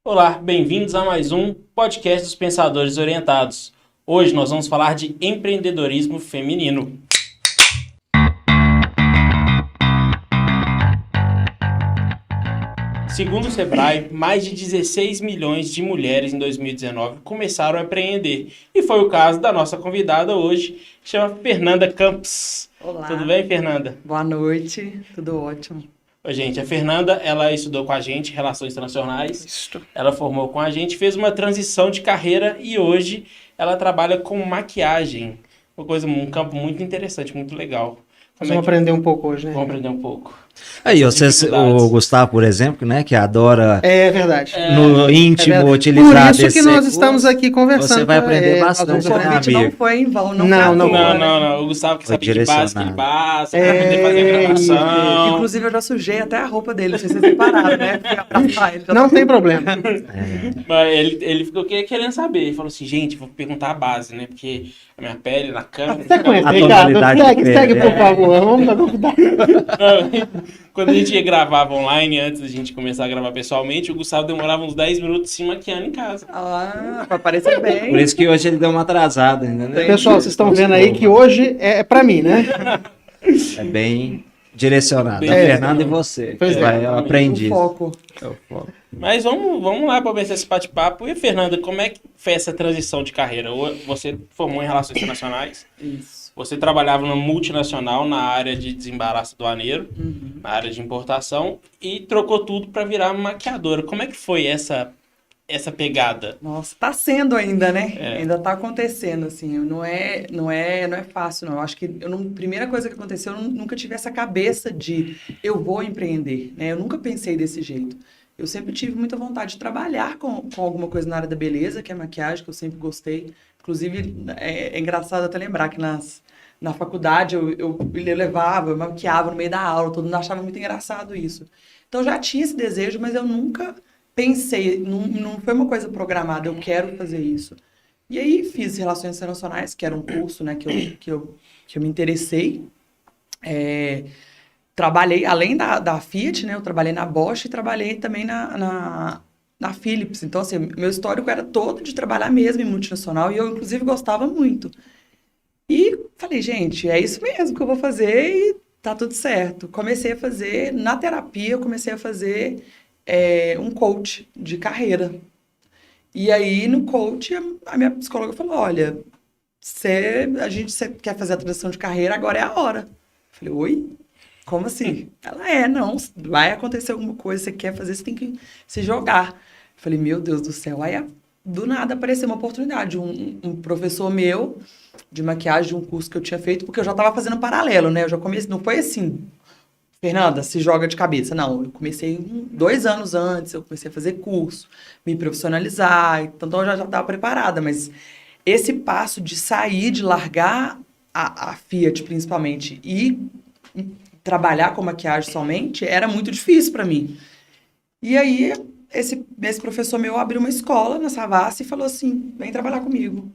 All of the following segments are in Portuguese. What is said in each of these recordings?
Olá, bem-vindos a mais um podcast dos Pensadores Orientados. Hoje nós vamos falar de empreendedorismo feminino. Segundo o Sebrae, mais de 16 milhões de mulheres em 2019 começaram a empreender. E foi o caso da nossa convidada hoje, que chama Fernanda Campos. Olá. Tudo bem, Fernanda? Boa noite, tudo ótimo. Oi, gente, a Fernanda, ela estudou com a gente Relações Internacionais. Isso. Ela formou com a gente, fez uma transição de carreira e hoje ela trabalha com maquiagem. Um campo muito interessante, muito legal. Nós vamos aprender um pouco hoje, né? Vamos aprender um pouco. Aí, o Gustavo, por exemplo, né, que adora É verdade. no íntimo verdade. utilizar Por isso desse que nós recurso, estamos aqui conversando. você vai aprender bastante, nós vamos né, O convite não amigo? foi em vão, Não, Não. O Gustavo que Foi sabe que base que ele direcionado. passa, pra poder fazer a gravação. Inclusive, eu já sujei até a roupa dele, não sei se vocês separaram, né? Fui abraçar ele. Não tem problema. Mas ele ficou querendo saber. Ele falou assim, gente, vou perguntar a base, né? Porque a minha pele na câmera... Sequência, A Ricardo. tonalidade de pele, Segue, por né? favor. Vamos dar convidado. Quando a gente gravava online, antes da gente começar a gravar pessoalmente, o Gustavo demorava uns 10 minutos se maquiando em casa. Ah, pra parecer bem. Por isso que hoje ele deu uma atrasada ainda, né? Pessoal, vocês estão vendo aí que hoje é pra mim, né? É bem direcionado. Bem A direcionado. Fernanda e você. Pois é. Vai, eu aprendi. O foco. É o foco. Mas vamos lá para começar esse bate-papo. E, Fernanda, como é que foi essa transição de carreira? Você formou em Relações Internacionais, Isso. você trabalhava numa multinacional na área de desembaraço aduaneiro, na área de importação, e trocou tudo para virar maquiadora. Como é que foi essa pegada? Nossa, tá sendo ainda, né? É. Ainda tá acontecendo, assim. Não é fácil, não. Eu acho que primeira coisa que aconteceu, eu nunca tive essa cabeça de eu vou empreender, né? Eu nunca pensei desse jeito. Eu sempre tive muita vontade de trabalhar com alguma coisa na área da beleza, que é maquiagem, que eu sempre gostei. Inclusive, é engraçado até lembrar que na faculdade eu levava, eu maquiava no meio da aula, todo mundo achava muito engraçado isso. Então, eu já tinha esse desejo, mas eu nunca pensei, não foi uma coisa programada, eu quero fazer isso. E aí fiz Relações Internacionais, que era um curso, né, que eu me interessei. Trabalhei, além da Fiat, né, eu trabalhei na Bosch e trabalhei também na Philips. Então, assim, meu histórico era todo de trabalhar mesmo em multinacional e eu, inclusive, gostava muito. E falei, gente, é isso mesmo que eu vou fazer e tá tudo certo. Comecei a fazer, na terapia, eu comecei a fazer um coach de carreira. E aí, no coach, a minha psicóloga falou, olha, você quer fazer a transição de carreira, agora é a hora. Eu falei, oi? Como assim? Ela, não, vai acontecer alguma coisa, você quer fazer, você tem que se jogar. Eu falei, meu Deus do céu. Aí, do nada, apareceu uma oportunidade. Um professor meu, de maquiagem, de um curso que eu tinha feito, porque eu já estava fazendo paralelo, né? Eu já comecei, não foi assim, Fernanda, se joga de cabeça. Não, eu comecei 2 anos antes, eu comecei a fazer curso, me profissionalizar, então eu já estava preparada, mas esse passo de sair, de largar a Fiat, principalmente, e trabalhar com maquiagem somente, era muito difícil para mim. E aí, esse professor meu abriu uma escola na Savassi e falou assim, vem trabalhar comigo.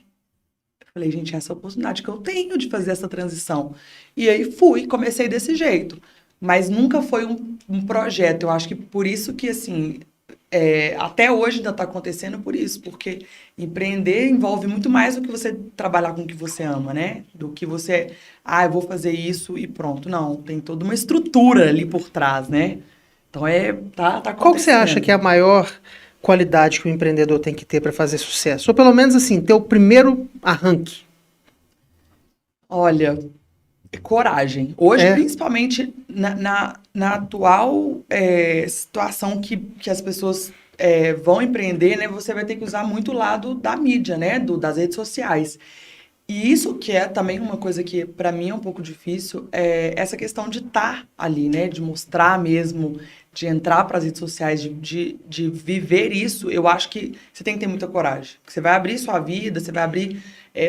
Eu falei, gente, essa é a oportunidade que eu tenho de fazer essa transição. E aí comecei desse jeito. Mas nunca foi um projeto. Eu acho que por isso que, assim, até hoje ainda está acontecendo por isso, porque empreender envolve muito mais do que você trabalhar com o que você ama, né? Do que você, eu vou fazer isso e pronto. Não, tem toda uma estrutura ali por trás, né? Então, tá acontecendo. Qual que você acha que é a maior qualidade que o empreendedor tem que ter para fazer sucesso? Ou pelo menos, assim, ter o primeiro arranque? Olha, coragem. Hoje, principalmente na atual situação que as pessoas vão empreender, né? Você vai ter que usar muito o lado da mídia, né? Das redes sociais. E isso que é também uma coisa que, para mim, é um pouco difícil, é essa questão de estar ali, né? De mostrar mesmo, de entrar para as redes sociais, de viver isso. Eu acho que você tem que ter muita coragem. Porque você vai abrir sua vida, você vai abrir,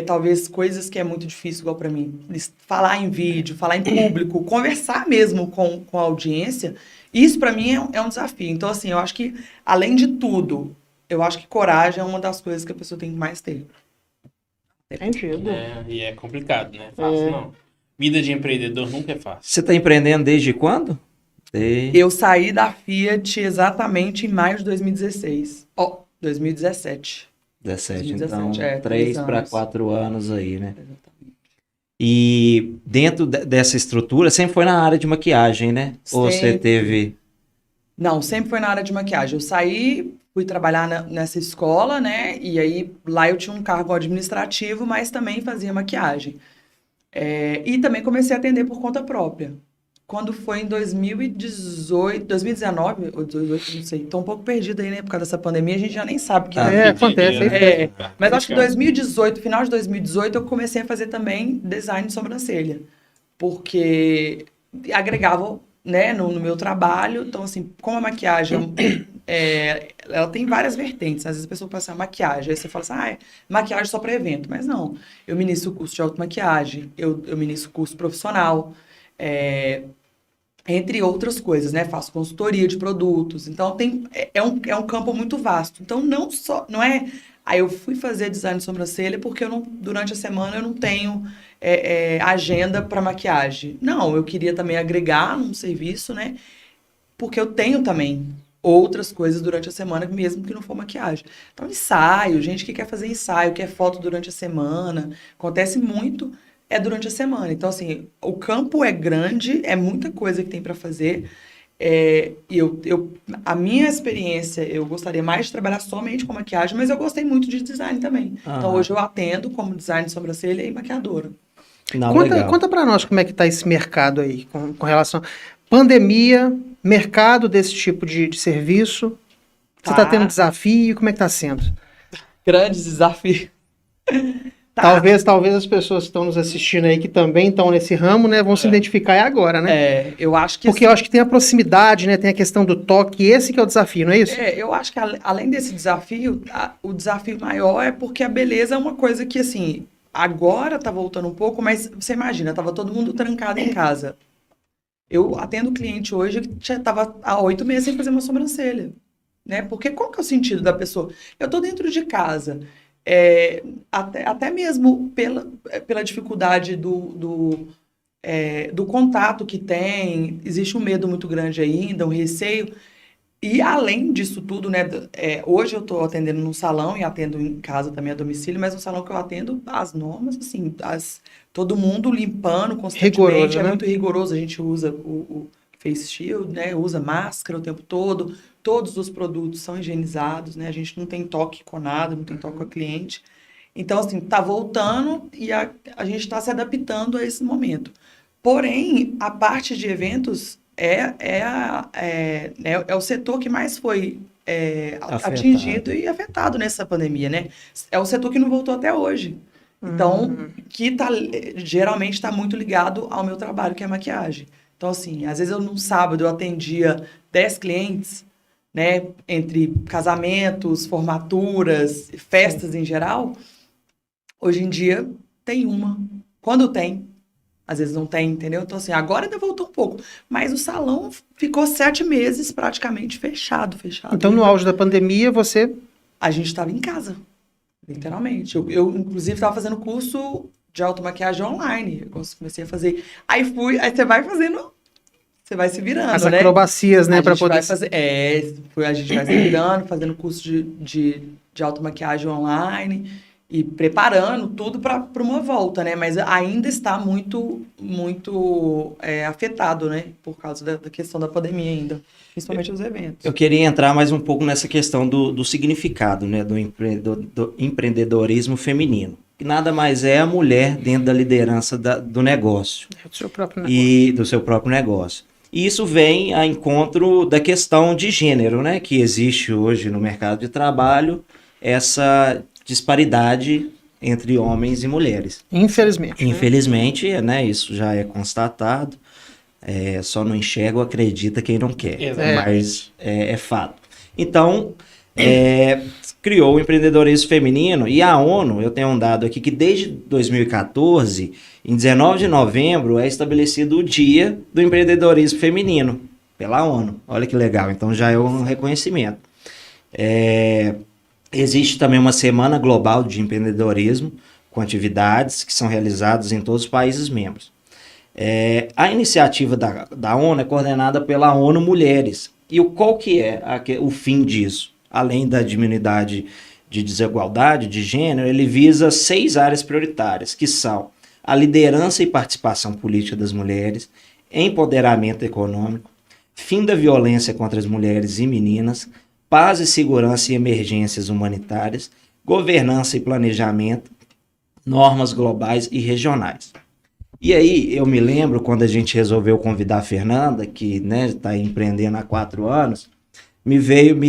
talvez, coisas que é muito difícil, igual para mim. Falar em vídeo, falar em público, conversar mesmo com a audiência. Isso, para mim, é um desafio. Então, assim, eu acho que, além de tudo, eu acho que coragem é uma das coisas que a pessoa tem que mais ter. Entendido. E é complicado, né? Fácil não. Vida de empreendedor nunca é fácil. Você está empreendendo desde quando? Eu saí da Fiat exatamente em maio de 2016. 2017. 17, 2017, então, 3 3 para anos. 4 anos aí, né? Exatamente. E dentro dessa estrutura, sempre foi na área de maquiagem, né? Ou você Sempre. teve... Não, sempre foi na área de maquiagem. Eu saí, fui trabalhar nessa escola, né? E aí lá eu tinha um cargo administrativo, mas também fazia maquiagem. E também comecei a atender por conta própria. Quando foi em 2018, 2019 ou 2018, não sei. Tô um pouco perdida aí, né? Por causa dessa pandemia, a gente já nem sabe o que vai Acontece. Mas acho que em 2018, final de 2018, eu comecei a fazer também design de sobrancelha. Porque agregava, né, no meu trabalho. Então, assim, como a maquiagem, ela tem várias vertentes. Às vezes a pessoa pensa, maquiagem. Aí você fala assim, maquiagem só para evento. Mas não. Eu ministro curso de automaquiagem. Eu ministro curso profissional. Entre outras coisas, né? Faço consultoria de produtos. Então, é um campo muito vasto. Então, não é... Aí eu fui fazer design de sobrancelha porque durante a semana eu não tenho agenda para maquiagem. Não, eu queria também agregar num serviço, né? Porque eu tenho também outras coisas durante a semana, mesmo que não for maquiagem. Então, ensaio, gente que quer fazer ensaio, quer foto durante a semana. Acontece muito durante a semana. Então, assim, o campo é grande, é muita coisa que tem para fazer. A minha experiência, eu gostaria mais de trabalhar somente com maquiagem, mas eu gostei muito de design também. Então, hoje eu atendo como design de sobrancelha e maquiadora. Não, Conta para nós como é que tá esse mercado aí, com relação à pandemia, mercado desse tipo de serviço. Você está tendo desafio? Como é que está sendo? Grandes desafios. Talvez as pessoas que estão nos assistindo aí, que também estão nesse ramo, né, vão se identificar agora, né? Eu acho que... Porque eu acho que tem a proximidade, né, tem a questão do toque, esse que é o desafio, não é isso? Eu acho que além desse desafio, o desafio maior é porque a beleza é uma coisa que, assim, agora tá voltando um pouco, mas você imagina, tava todo mundo trancado em casa. Eu atendo cliente hoje que já tava há 8 meses sem fazer uma sobrancelha, né? Porque qual que é o sentido da pessoa? Eu tô dentro de casa, até mesmo pela dificuldade do contato que tem, existe um medo muito grande ainda, um receio. E além disso tudo, né? Hoje eu estou atendendo no salão e atendo em casa também a domicílio, mas no salão que eu atendo, as normas, assim, todo mundo limpando constantemente, rigoroso, né? Muito rigoroso. A gente usa o face shield, né? Usa máscara o tempo todo. Todos os produtos são higienizados, né? A gente não tem toque com nada, não tem toque com a cliente. Então, assim, tá voltando e a gente está se adaptando a esse momento. Porém, a parte de eventos é o setor que mais foi atingido e afetado nessa pandemia, né? É o setor que não voltou até hoje. Então, que geralmente está muito ligado ao meu trabalho, que é a maquiagem. Então, assim, às vezes no sábado eu atendia 10 clientes, né? Entre casamentos, formaturas, festas em geral. Hoje em dia, tem uma. Quando tem, às vezes não tem, entendeu? Então, assim, agora ainda voltou um pouco. Mas o salão ficou 7 meses praticamente fechado. Então, no auge da pandemia, a gente estava em casa, literalmente. Eu inclusive, estava fazendo curso de automaquiagem online. Eu comecei a fazer. Aí você vai fazendo... Você vai se virando, as acrobacias, né? Para poder fazer. A gente vai se virando, fazendo curso de automaquiagem online e preparando tudo para uma volta, né? Mas ainda está muito, muito afetado, né? Por causa da questão da pandemia ainda, principalmente os eventos. Eu queria entrar mais um pouco nessa questão do significado, né? Do empreendedorismo feminino. Que nada mais é a mulher dentro da liderança do negócio. Do seu próprio negócio. E do seu próprio negócio. E isso vem a encontro da questão de gênero, né? Que existe hoje no mercado de trabalho, essa disparidade entre homens e mulheres. Infelizmente. Infelizmente, né? Isso já é constatado. Só não enxerga ou acredita quem não quer. Mas é fato. Então, criou o empreendedorismo feminino e a ONU, eu tenho um dado aqui que desde 2014, em 19 de novembro, é estabelecido o Dia do Empreendedorismo Feminino pela ONU. Olha que legal, então já é um reconhecimento. Existe também uma Semana Global de Empreendedorismo, com atividades que são realizadas em todos os países membros. A iniciativa da ONU é coordenada pela ONU Mulheres. E qual que é o fim disso? Além da diminuição de desigualdade de gênero, ele visa 6 áreas prioritárias, que são a liderança e participação política das mulheres, empoderamento econômico, fim da violência contra as mulheres e meninas, paz e segurança e emergências humanitárias, governança e planejamento, normas globais e regionais. E aí, eu me lembro quando a gente resolveu convidar a Fernanda, que está empreendendo há 4 anos, me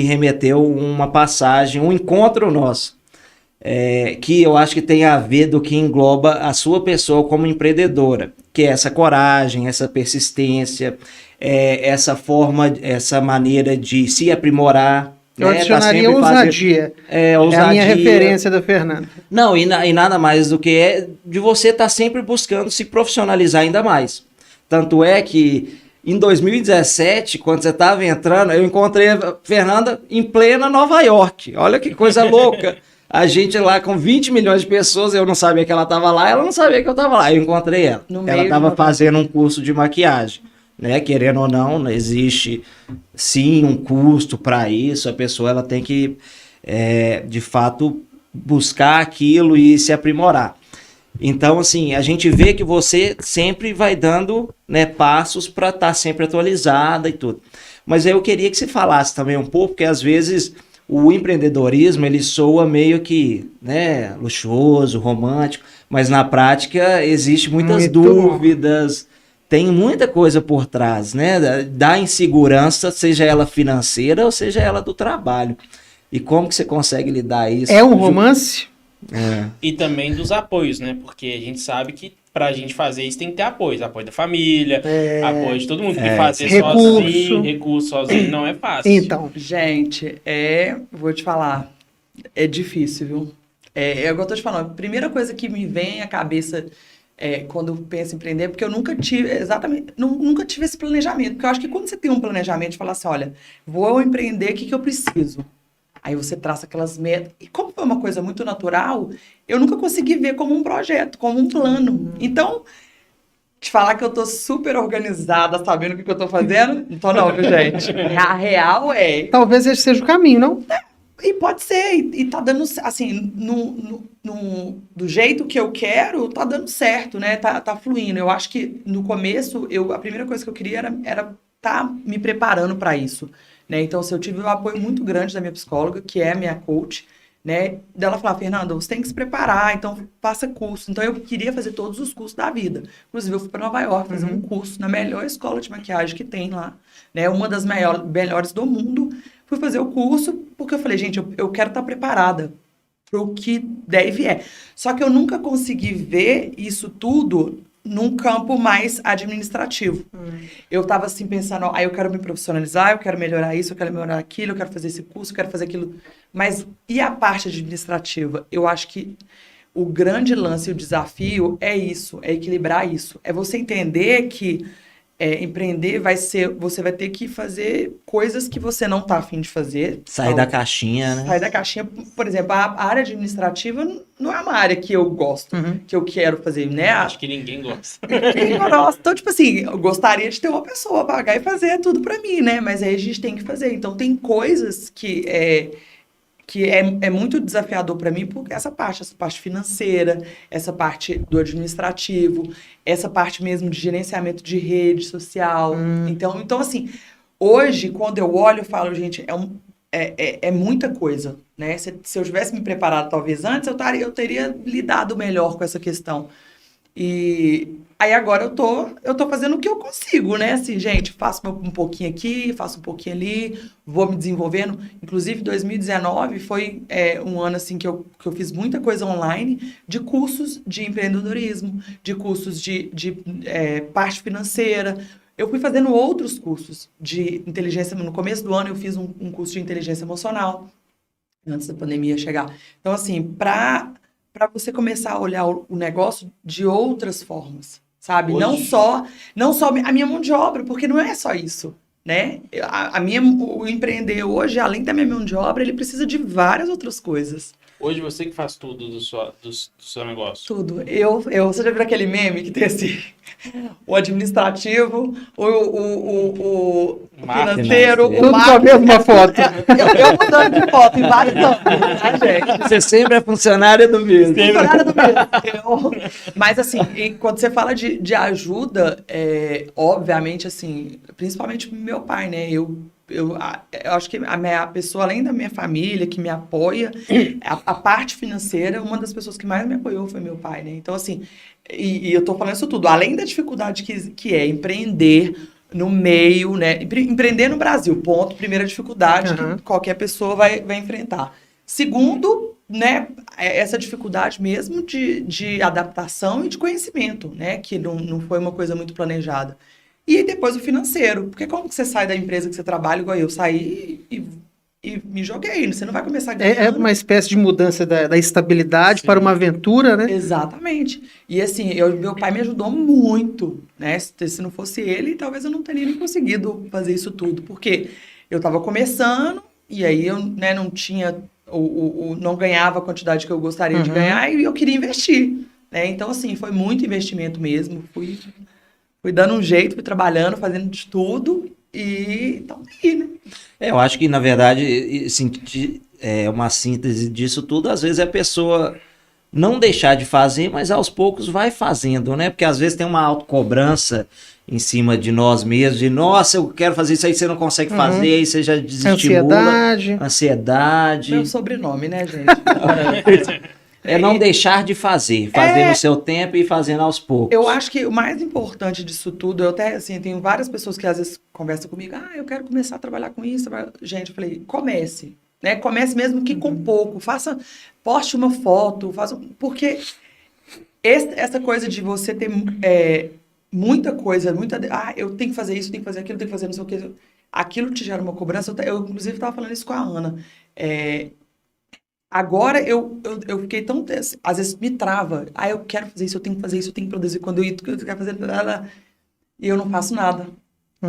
remeteu uma passagem, um encontro nosso, que eu acho que tem a ver do que engloba a sua pessoa como empreendedora, que é essa coragem, essa persistência, essa forma, essa maneira de se aprimorar. Eu adicionaria ousadia. É a minha referência da Fernanda. Não, e nada mais do que de você estar sempre buscando se profissionalizar ainda mais. Tanto é que em 2017, quando você estava entrando, eu encontrei a Fernanda em plena Nova York. Olha que coisa louca. A gente lá com 20 milhões de pessoas, eu não sabia que ela estava lá, ela não sabia que eu estava lá. Eu encontrei ela. Ela estava fazendo um curso de maquiagem. Querendo ou não, existe sim um custo para isso. A pessoa ela tem que, de fato, buscar aquilo e se aprimorar. Então, assim, a gente vê que você sempre vai dando passos para estar sempre atualizada e tudo. Mas eu queria que você falasse também um pouco, porque às vezes o empreendedorismo ele soa meio que luxuoso, romântico, mas na prática existe muitas dúvidas. Tem muita coisa por trás, da insegurança, seja ela financeira ou seja ela do trabalho. E como que você consegue lidar isso? É um romance? E também dos apoios, Porque a gente sabe que pra gente fazer isso tem que ter apoio da família, apoio de todo mundo, porque fazer recurso sozinho não é fácil. Então, gente, vou te falar, é difícil, viu? É o que eu tô te falando, a primeira coisa que me vem à cabeça quando eu penso em empreender, porque eu nunca tive esse planejamento, porque eu acho que quando você tem um planejamento de falar assim, olha, vou empreender, o que eu preciso? Aí você traça aquelas metas. E como foi uma coisa muito natural, eu nunca consegui ver como um projeto, como um plano. Então, te falar que eu tô super organizada, sabendo o que eu tô fazendo, não tô não, viu, gente? A real talvez esse seja o caminho, não? E pode ser, e tá dando, assim, do jeito que eu quero, tá dando certo, tá fluindo. Eu acho que no começo, a primeira coisa que eu queria era tá me preparando para isso. Então, eu tive um apoio muito grande da minha psicóloga, que é a minha coach, dela falar, Fernanda, você tem que se preparar, então faça curso. Então, eu queria fazer todos os cursos da vida. Inclusive, eu fui para Nova York fazer um curso na melhor escola de maquiagem que tem lá, uma das melhores do mundo. Fui fazer o curso porque eu falei, gente, eu quero estar preparada para o que der e vier. Só que eu nunca consegui ver isso tudo num campo mais administrativo. Eu tava assim pensando, eu quero me profissionalizar, eu quero melhorar isso, eu quero melhorar aquilo, eu quero fazer esse curso, eu quero fazer aquilo. Mas e a parte administrativa? Eu acho que o grande lance e o desafio é isso, é equilibrar isso. É você entender que empreender você vai ter que fazer coisas que você não tá afim de fazer. Sair da caixinha, Sair da caixinha. Por exemplo, a área administrativa não é uma área que eu gosto, que eu quero fazer, Acho que ninguém gosta. Ninguém gosta. Então, tipo assim, eu gostaria de ter uma pessoa pagar e fazer tudo pra mim, Mas aí a gente tem que fazer. Então, tem coisas que é muito desafiador para mim, porque essa parte financeira, essa parte do administrativo, essa parte mesmo de gerenciamento de rede social. Então, assim, hoje, quando eu olho, eu falo, gente, é muita coisa, Se eu tivesse me preparado talvez antes, eu teria lidado melhor com essa questão. E aí agora eu tô fazendo o que eu consigo, Assim, gente, faço um pouquinho aqui, faço um pouquinho ali, vou me desenvolvendo. Inclusive, 2019 foi um ano, assim, que eu fiz muita coisa online, de cursos de empreendedorismo, de cursos de parte financeira. Eu fui fazendo outros cursos de inteligência. No começo do ano, eu fiz um curso de inteligência emocional, antes da pandemia chegar. Então, assim, para você começar a olhar o negócio de outras formas, sabe? Não só a minha mão de obra, porque não é só isso, O empreender hoje, além da minha mão de obra, ele precisa de várias outras coisas. Hoje você que faz tudo do seu negócio. Tudo. Você já viu aquele meme que tem assim, o administrativo, o financeiro, o Tudo com a marketing. mesma foto. Eu mudando de foto em vários âmbitos, tá, gente? Você sempre é funcionária do mesmo. Funcionária do mesmo. Mas assim, quando você fala de ajuda, obviamente, assim, principalmente meu pai, né? Eu acho que a pessoa, além da minha família, que me apoia, a parte financeira, uma das pessoas que mais me apoiou foi meu pai, né? Então, assim, e eu tô falando isso tudo, além da dificuldade que é empreender no meio, né? Empreender no Brasil, ponto, primeira dificuldade que qualquer pessoa vai enfrentar. Segundo, né, essa dificuldade mesmo de adaptação e de conhecimento, né? Que não foi uma coisa muito planejada. E depois o financeiro. Porque como que você sai da empresa que você trabalha, igual eu saí e me joguei? Você não vai começar ganhando. É uma espécie de mudança da estabilidade para uma aventura, né? Exatamente. E assim, meu pai me ajudou muito, né? Se não fosse ele, talvez eu não teria nem conseguido fazer isso tudo. Porque eu estava começando, e aí eu, né, não tinha, não ganhava a quantidade que eu gostaria de ganhar, e eu queria investir, né? Então, assim, foi muito investimento mesmo. Fui dando um jeito, fui trabalhando, fazendo de tudo e estamos aí, né? Eu acho que, na verdade, assim, uma síntese disso tudo, às vezes é a pessoa não deixar de fazer, mas aos poucos vai fazendo, né? Porque às vezes tem uma autocobrança em cima de nós mesmos, de nossa, eu quero fazer isso aí, você não consegue fazer, aí você já desestimula. Ansiedade. Meu sobrenome, né, gente? É não deixar de fazer no seu tempo e fazendo aos poucos. Eu acho que o mais importante disso tudo, eu até, assim, tenho várias pessoas que às vezes conversam comigo, eu quero começar a trabalhar com isso. Gente, eu falei, comece, né? Comece mesmo que com pouco, poste uma foto, porque essa coisa de você ter muita coisa, eu tenho que fazer isso, tenho que fazer aquilo, tenho que fazer não sei o que, aquilo te gera uma cobrança. Eu inclusive, estava falando isso com a Ana. Agora eu fiquei tão... Às vezes me trava. Eu quero fazer isso, eu tenho que fazer isso, eu tenho que produzir. Quando eu quero fazer... E eu não faço nada.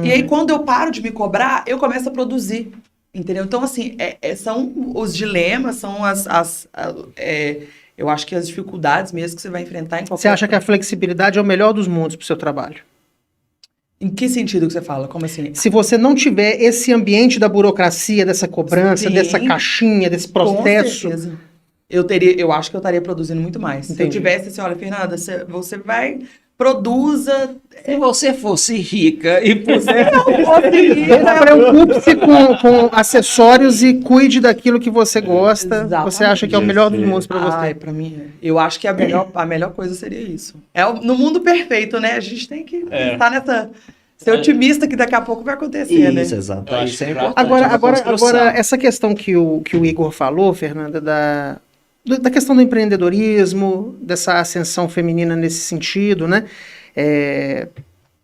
E aí, quando eu paro de me cobrar, eu começo a produzir. Entendeu? Então, assim, são os dilemas, são eu acho que as dificuldades mesmo que você vai enfrentar em qualquer... Você acha que a flexibilidade é o melhor dos mundos para o seu trabalho? Em que sentido que você fala? Como assim? Se você não tiver esse ambiente da burocracia, dessa cobrança, dessa caixinha, desse processo... Com certeza. Eu acho que eu estaria produzindo muito mais. Entendi. Se eu tivesse assim, olha, Fernanda, você vai... Produza. Se você fosse rica e pudesse. Preocupe-se com acessórios e cuide daquilo que você gosta. Exatamente. Você acha que é o melhor dos mundos para você? Para mim, eu acho que a melhor coisa seria isso. No mundo perfeito, né? A gente tem que estar nessa. Ser otimista que daqui a pouco vai acontecer, né? Isso, exato. Isso é importante. Agora, essa questão que o Igor falou, Fernanda, da questão do empreendedorismo, dessa ascensão feminina nesse sentido, né?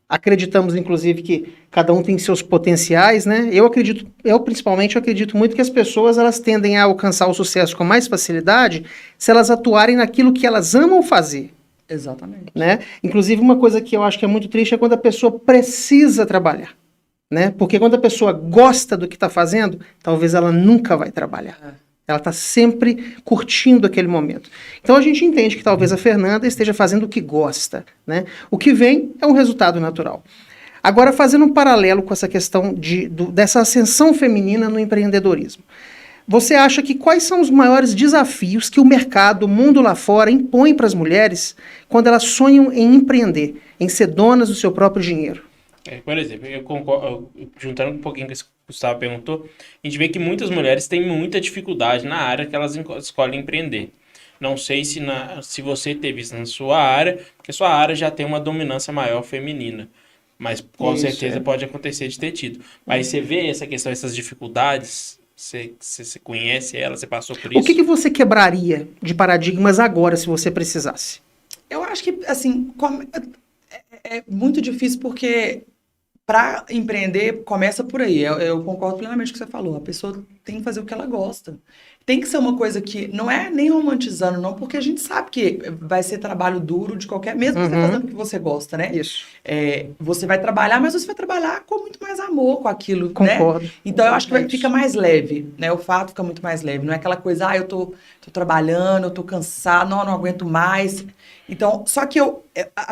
Acreditamos, inclusive, que cada um tem seus potenciais, né? Eu principalmente acredito muito que as pessoas elas tendem a alcançar o sucesso com mais facilidade se elas atuarem naquilo que elas amam fazer. Exatamente. Né? Inclusive, uma coisa que eu acho que é muito triste é quando a pessoa precisa trabalhar, né? Porque quando a pessoa gosta do que está fazendo, talvez ela nunca vai trabalhar. Ela está sempre curtindo aquele momento. Então a gente entende que talvez a Fernanda esteja fazendo o que gosta, né? O que vem é um resultado natural. Agora, fazendo um paralelo com essa questão dessa ascensão feminina no empreendedorismo. Você acha que quais são os maiores desafios que o mercado, o mundo lá fora, impõe para as mulheres quando elas sonham em empreender, em ser donas do seu próprio dinheiro? Por exemplo, eu concordo, juntando um pouquinho com o que o Gustavo perguntou, a gente vê que muitas mulheres têm muita dificuldade na área que elas escolhem empreender. Não sei se você teve isso na sua área, porque a sua área já tem uma dominância maior feminina. Mas com certeza pode acontecer de ter tido. Mas você vê essa questão, essas dificuldades, você conhece ela, você passou por isso? O que você quebraria de paradigmas agora, se você precisasse? Eu acho que, assim, é muito difícil porque... Para empreender, começa por aí. Eu concordo plenamente com o que você falou. A pessoa tem que fazer o que ela gosta. Tem que ser uma coisa que não é nem romantizando, não, porque a gente sabe que vai ser trabalho duro de qualquer... Mesmo você fazendo o que você gosta, né? Isso. Você vai trabalhar, mas você vai trabalhar com muito mais amor com aquilo, Concordo. né? Então, eu acho que É isso. fica mais leve, né? O fato fica muito mais leve. Não é aquela coisa, eu tô trabalhando, eu tô cansado, não aguento mais. Então, só que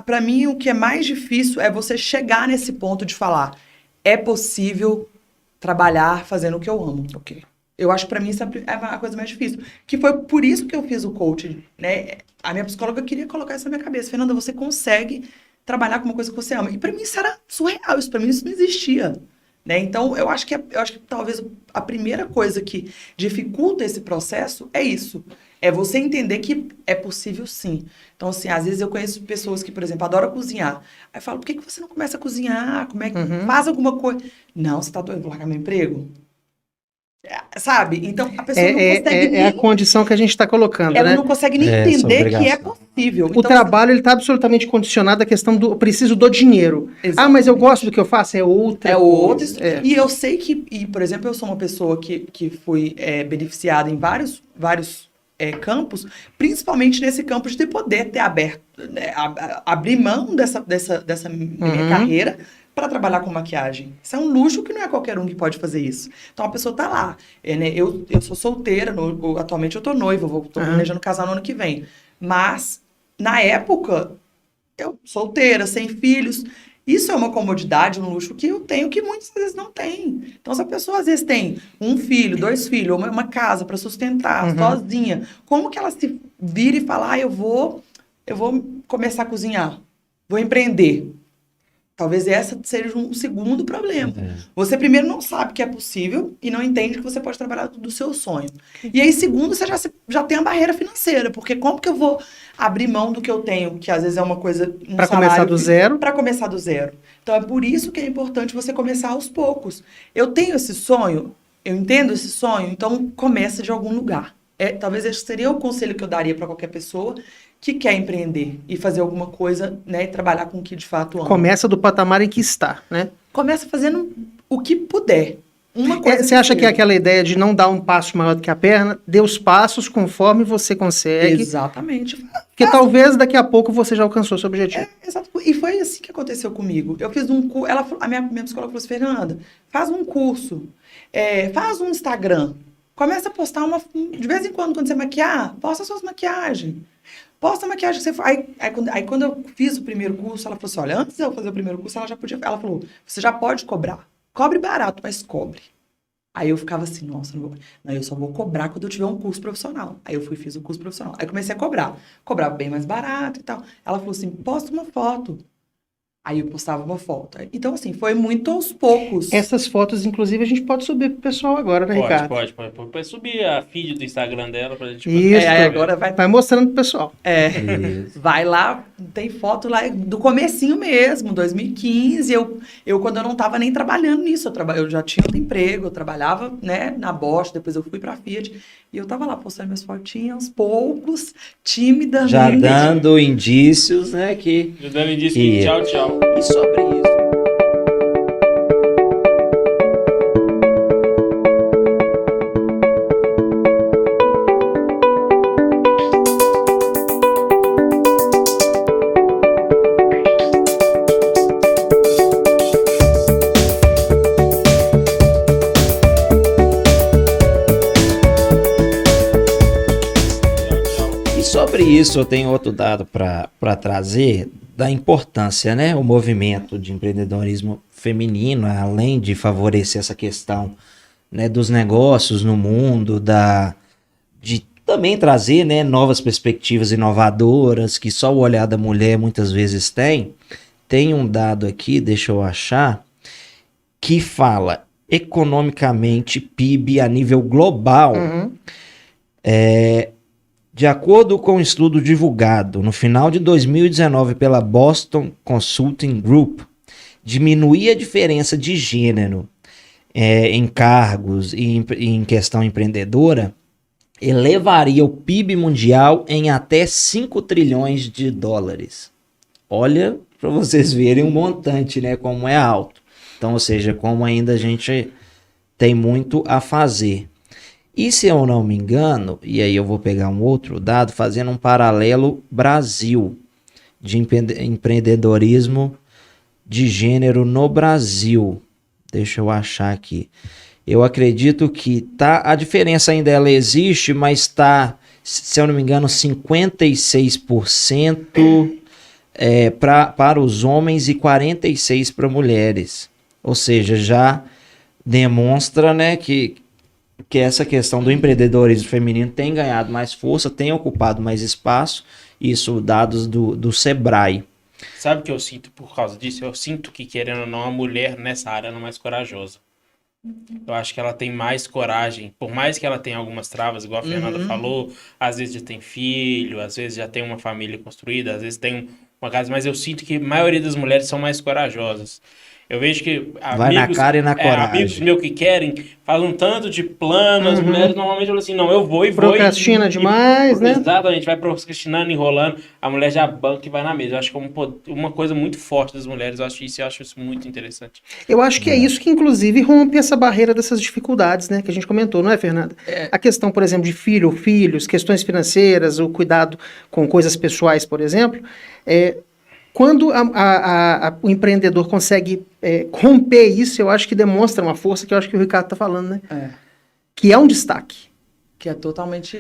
pra mim, o que é mais difícil é você chegar nesse ponto de falar, é possível trabalhar fazendo o que eu amo. Ok. Eu acho que pra mim isso é a coisa mais difícil. Que foi por isso que eu fiz o coaching, né? A minha psicóloga queria colocar isso na minha cabeça. Fernanda, você consegue trabalhar com uma coisa que você ama. E pra mim isso era surreal, isso pra mim isso não existia. Né? Então, eu acho que talvez a primeira coisa que dificulta esse processo é isso. É você entender que é possível sim. Então, assim, às vezes eu conheço pessoas que, por exemplo, adoram cozinhar. Aí eu falo, por que você não começa a cozinhar? Como é que faz alguma coisa? Não, você tá doido, vou largar meu emprego? Sabe? Então, a pessoa não consegue nem... É a condição que a gente está colocando, Ela né? não consegue nem Essa entender que é obrigação. possível. O Então, trabalho ele está absolutamente condicionado à questão do preciso do dinheiro. Exatamente. Mas eu gosto do que eu faço, é outra outra coisa. história. E eu sei que, por exemplo, eu sou uma pessoa que fui beneficiada em vários campos, principalmente nesse campo de poder ter aberto, né, abrir mão dessa minha carreira para trabalhar com maquiagem. Isso é um luxo que não é qualquer um que pode fazer isso. Então a pessoa tá lá. Né, eu sou solteira, atualmente eu tô noiva, tô planejando casar no ano que vem. Mas, na época, eu solteira, sem filhos. Isso é uma comodidade, um luxo que eu tenho que muitas vezes não tem. Então, se a pessoa às vezes tem um filho, 2 filhos, ou uma casa para sustentar, sozinha, como que ela se vira e fala, eu vou começar a cozinhar, vou empreender? Talvez essa seja um segundo problema. Você primeiro não sabe que é possível e não entende que você pode trabalhar do seu sonho. E aí, segundo, você já tem a barreira financeira, porque como que eu vou abrir mão do que eu tenho, que às vezes é uma coisa... Para começar do zero. Para começar do zero. Então, é por isso que é importante você começar aos poucos. Eu tenho esse sonho, eu entendo esse sonho, então começa de algum lugar. Talvez esse seria o conselho que eu daria para qualquer pessoa que quer empreender e fazer alguma coisa, né, e trabalhar com o que de fato ama. Começa do patamar em que está, né? Começa fazendo o que puder. Uma coisa Você acha que é aquela ideia de não dar um passo maior do que a perna, dê os passos conforme você consegue. Exatamente. Porque talvez daqui a pouco você já alcançou seu objetivo. Exato. E foi assim que aconteceu comigo. Eu fiz um curso, a minha psicóloga falou assim, Fernanda, faz um curso, faz um Instagram, começa a postar de vez em quando você maquiar, posta suas maquiagens. Posta a maquiagem que você faz. Aí quando eu fiz o primeiro curso, ela falou assim, olha, antes de eu fazer o primeiro curso, ela falou, você já pode cobrar. Cobre barato, mas cobre. Aí eu ficava assim, nossa, eu só vou cobrar quando eu tiver um curso profissional. Aí eu fiz o curso profissional. Aí comecei a cobrar. Cobrava bem mais barato e tal. Ela falou assim, posta uma foto. Aí eu postava uma foto. Então, assim, foi muito aos poucos. Essas fotos, inclusive, a gente pode subir pro pessoal agora, né, Ricardo? Pode subir a feed do Instagram dela pra gente... Isso, agora vai mostrando pro pessoal. Vai lá, tem foto lá do comecinho mesmo, 2015. Eu quando eu não tava nem trabalhando nisso, eu já tinha outro emprego, eu trabalhava, né, na Bosch, depois eu fui pra Fiat. E eu tava lá postando minhas fotinhas aos poucos, timidamente. Já dando indícios, né, Já dando indícios que tchau, tchau. E sobre isso. Sobre isso, eu tenho outro dado para trazer da importância, né? O movimento de empreendedorismo feminino, além de favorecer essa questão, né, dos negócios no mundo, de também trazer, né, novas perspectivas inovadoras que só o olhar da mulher muitas vezes tem. Tem um dado aqui, deixa eu achar, que fala economicamente PIB a nível global. De acordo com um estudo divulgado no final de 2019 pela Boston Consulting Group, diminuir a diferença de gênero em cargos e em questão empreendedora elevaria o PIB mundial em até 5 trilhões de dólares. Olha, para vocês verem um montante, né, como é alto. Então, ou seja, como ainda a gente tem muito a fazer. E se eu não me engano, e aí eu vou pegar um outro dado, fazendo um paralelo Brasil, de empreendedorismo de gênero no Brasil. Deixa eu achar aqui. Eu acredito que a diferença ainda ela existe, mas está, se eu não me engano, 56% para os homens e 46% para mulheres. Ou seja, já demonstra, né, que essa questão do empreendedorismo feminino tem ganhado mais força, tem ocupado mais espaço, isso dados do Sebrae. Sabe o que eu sinto por causa disso? Eu sinto que, querendo ou não, a mulher nessa área é mais corajosa. Eu acho que ela tem mais coragem, por mais que ela tenha algumas travas, igual a Fernanda falou, às vezes já tem filho, às vezes já tem uma família construída, às vezes tem uma casa, mas eu sinto que a maioria das mulheres são mais corajosas. Eu vejo que vai na cara e na coragem. Amigos meus que querem, falam tanto de plano, as mulheres normalmente falam assim, não, eu vou e vou. Procrastina demais, né? Exatamente, vai procrastinando, enrolando, a mulher já banca e vai na mesa. Eu acho que é uma coisa muito forte das mulheres, eu acho isso muito interessante. Eu acho que é isso que, inclusive, rompe essa barreira dessas dificuldades, né? Que a gente comentou, não é, Fernanda? A questão, por exemplo, de filho ou filhos, questões financeiras, o cuidado com coisas pessoais, por exemplo, quando o empreendedor consegue romper isso, eu acho que demonstra uma força que eu acho que o Ricardo está falando, né? Que é um destaque. Que é totalmente...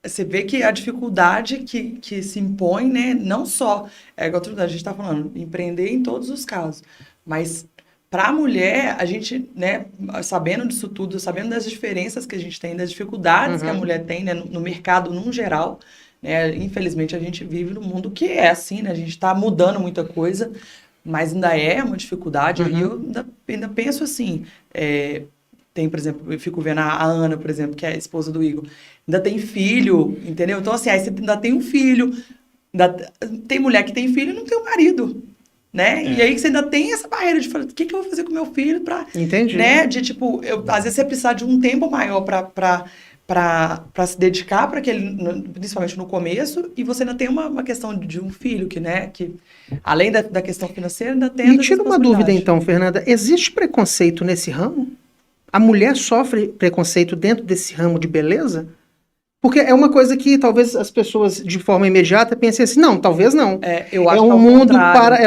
Você vê que a dificuldade que se impõe, né? Não só... igual a gente está falando, empreender em todos os casos. Mas para a mulher, a gente, né? Sabendo disso tudo, sabendo das diferenças que a gente tem, das dificuldades que a mulher tem, né, no mercado, num geral... infelizmente a gente vive num mundo que é assim, né? A gente está mudando muita coisa, mas ainda é uma dificuldade. E eu ainda penso assim, tem, por exemplo, eu fico vendo a Ana, por exemplo, que é a esposa do Igor, ainda tem filho, entendeu? Então assim, aí você ainda tem um filho, tem mulher que tem filho e não tem um marido, né? E aí você ainda tem essa barreira de falar, o que eu vou fazer com meu filho para, né? De tipo, às vezes você precisar de um tempo maior para se dedicar para aquele, principalmente no começo, e você ainda tem uma questão de um filho que, né, que além da questão financeira, ainda tem... Me tira uma dúvida então, Fernanda, existe preconceito nesse ramo? A mulher sofre preconceito dentro desse ramo de beleza? Porque é uma coisa que talvez as pessoas de forma imediata pensem assim, não, talvez não. Eu acho um mundo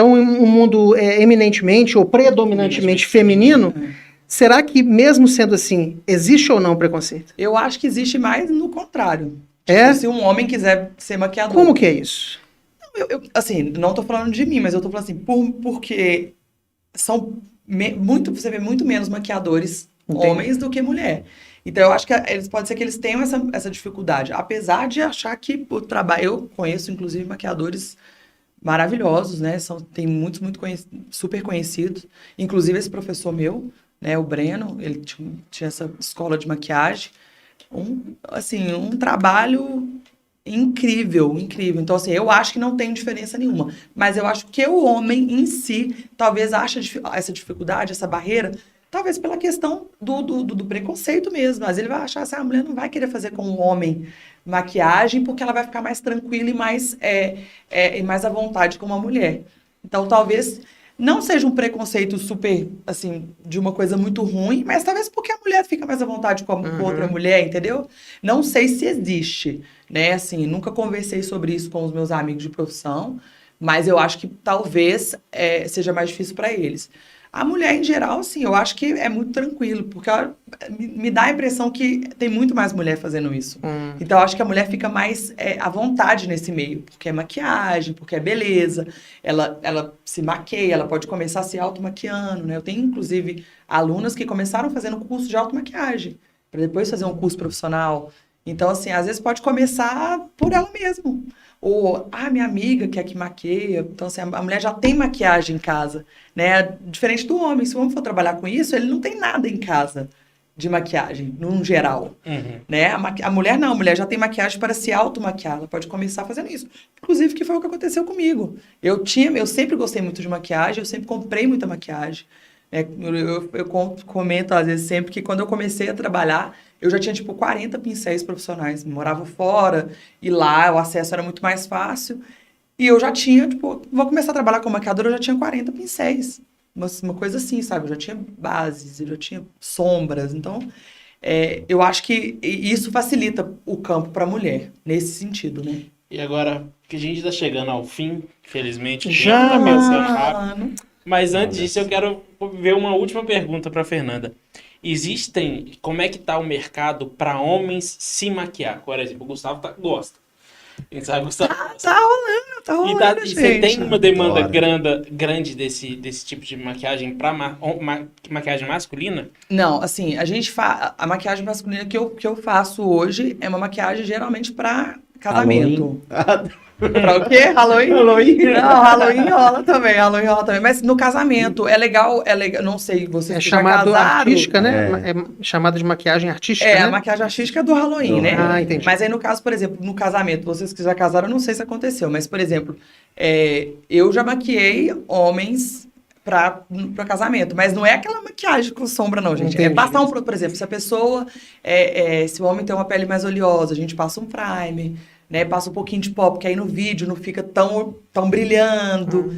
um mundo eminentemente ou predominantemente feminino. Será que, mesmo sendo assim, existe ou não preconceito? Eu acho que existe mais no contrário. Se um homem quiser ser maquiador. Como que é isso? Assim, não tô falando de mim, mas eu tô falando assim, porque você vê muito menos maquiadores homens do que mulher. Então, eu acho que pode ser que eles tenham essa dificuldade. Apesar de achar que o trabalho... Eu conheço, inclusive, maquiadores maravilhosos, né? Tem muitos, super conhecidos. Inclusive, esse professor meu... né, o Breno, ele tinha essa escola de maquiagem, um trabalho incrível. Então, assim, eu acho que não tem diferença nenhuma, mas eu acho que o homem em si, talvez ache essa dificuldade, essa barreira, talvez pela questão do preconceito mesmo, mas ele vai achar assim, a mulher não vai querer fazer com um homem maquiagem, porque ela vai ficar mais tranquila e mais à vontade com uma mulher. Então, talvez... não seja um preconceito super, assim, de uma coisa muito ruim, mas talvez porque a mulher fica mais à vontade com outra mulher, entendeu? Não sei se existe, né? Assim, nunca conversei sobre isso com os meus amigos de profissão, mas eu acho que talvez seja mais difícil para eles. A mulher, em geral, assim, eu acho que é muito tranquilo, porque me dá a impressão que tem muito mais mulher fazendo isso. Então, eu acho que a mulher fica mais à vontade nesse meio, porque é maquiagem, porque é beleza, ela se maqueia, ela pode começar se automaquiando, né? Eu tenho, inclusive, alunas que começaram fazendo curso de automaquiagem, para depois fazer um curso profissional. Então, assim, às vezes pode começar por ela mesma. Ou, minha amiga que é que maqueia. Então, assim, a mulher já tem maquiagem em casa, né? Diferente do homem. Se o homem for trabalhar com isso, ele não tem nada em casa de maquiagem, num geral. Né? A mulher não. A mulher já tem maquiagem para se automaquiar. Ela pode começar fazendo isso. Inclusive, que foi o que aconteceu comigo. Eu sempre gostei muito de maquiagem. Eu sempre comprei muita maquiagem. Eu comento, às vezes, sempre que quando eu comecei a trabalhar... eu já tinha, 40 pincéis profissionais. Morava fora, e lá o acesso era muito mais fácil. E eu já tinha, vou começar a trabalhar como maquiadora, eu já tinha 40 pincéis. uma coisa assim, sabe? Eu já tinha bases, eu já tinha sombras. Então, eu acho que isso facilita o campo para a mulher, nesse sentido, né? E agora, que a gente está chegando ao fim, infelizmente, o Já? tempo tá passando rápido. Mas antes disso, eu quero ver uma última pergunta para Fernanda. Como é que tá o mercado para homens se maquiar? Por exemplo, o Gustavo gosta. A gente sabe, Gustavo gosta. Tá rolando, E você tem uma demanda Adoro. grande desse tipo de maquiagem para maquiagem masculina? Não, assim, a maquiagem masculina que eu faço hoje é uma maquiagem geralmente para casamento. Pra o quê? Halloween? Não, Halloween rola também, Mas no casamento, é legal, não sei, vocês É que já chamado casaram... artística, né? É chamado de maquiagem artística, né? A maquiagem artística é do Halloween, né? Ah, entendi. Mas aí, no caso, por exemplo, no casamento, vocês que já casaram, eu não sei se aconteceu, mas, por exemplo, eu já maquiei homens para casamento, mas não é aquela maquiagem com sombra, não, gente. Entendi. É passar por exemplo, se a pessoa, se o homem tem uma pele mais oleosa, a gente passa um primer, né? Passa um pouquinho de pó, porque aí no vídeo não fica tão brilhando.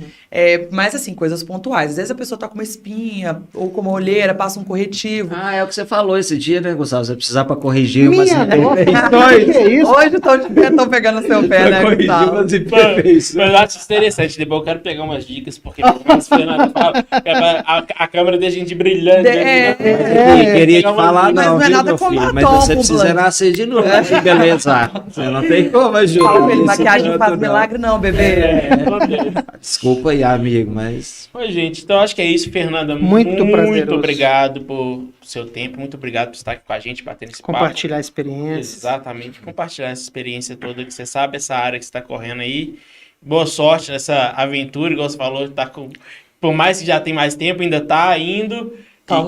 Mas, assim, coisas pontuais. Às vezes a pessoa tá com uma espinha ou com uma olheira, passa um corretivo. Ah, é o que você falou esse dia, né, Gustavo? Você precisar para corrigir umas Minha nossa, imperfeições. que é isso? Hoje estão pegando seu pé, né, Corrigir Gustavo? umas imperfeições. Mas eu acho interessante. Depois eu quero pegar umas dicas, porque pelo menos a Fernanda fala, a câmera deixa a gente brilhante. Queria te falar, Mas não, não é viu, nada meu com filho? Mas batom, você com precisa blanco. nascer de novo pra te belezar. Você não tem como ajudar. Fala pra ele, isso maquiagem não faz tanto, milagre não, bebê. Desculpa aí, amigo, mas... Oi, gente. Então acho que é isso, Fernanda. Muito prazeroso. Obrigado por seu tempo. Muito obrigado por estar aqui com a gente, batendo esse papo. Compartilhar experiências. Exatamente. Compartilhar essa experiência toda que você sabe, essa área que você está correndo aí. Boa sorte nessa aventura, igual você falou, por mais que já tem mais tempo, ainda tá indo. Então,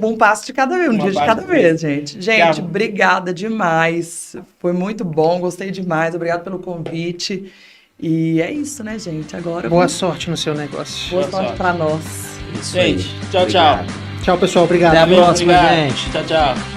um passo de cada vez, um dia de cada vez, gente. Gente, obrigada demais. Foi muito bom, gostei demais. Obrigado pelo convite. E é isso, né, gente? Agora. Boa sorte no seu negócio. Boa sorte pra nós. Isso aí. Gente, tchau, tchau. Obrigado. Tchau, pessoal. Obrigado. Até a próxima, Obrigado. gente. Tchau, tchau.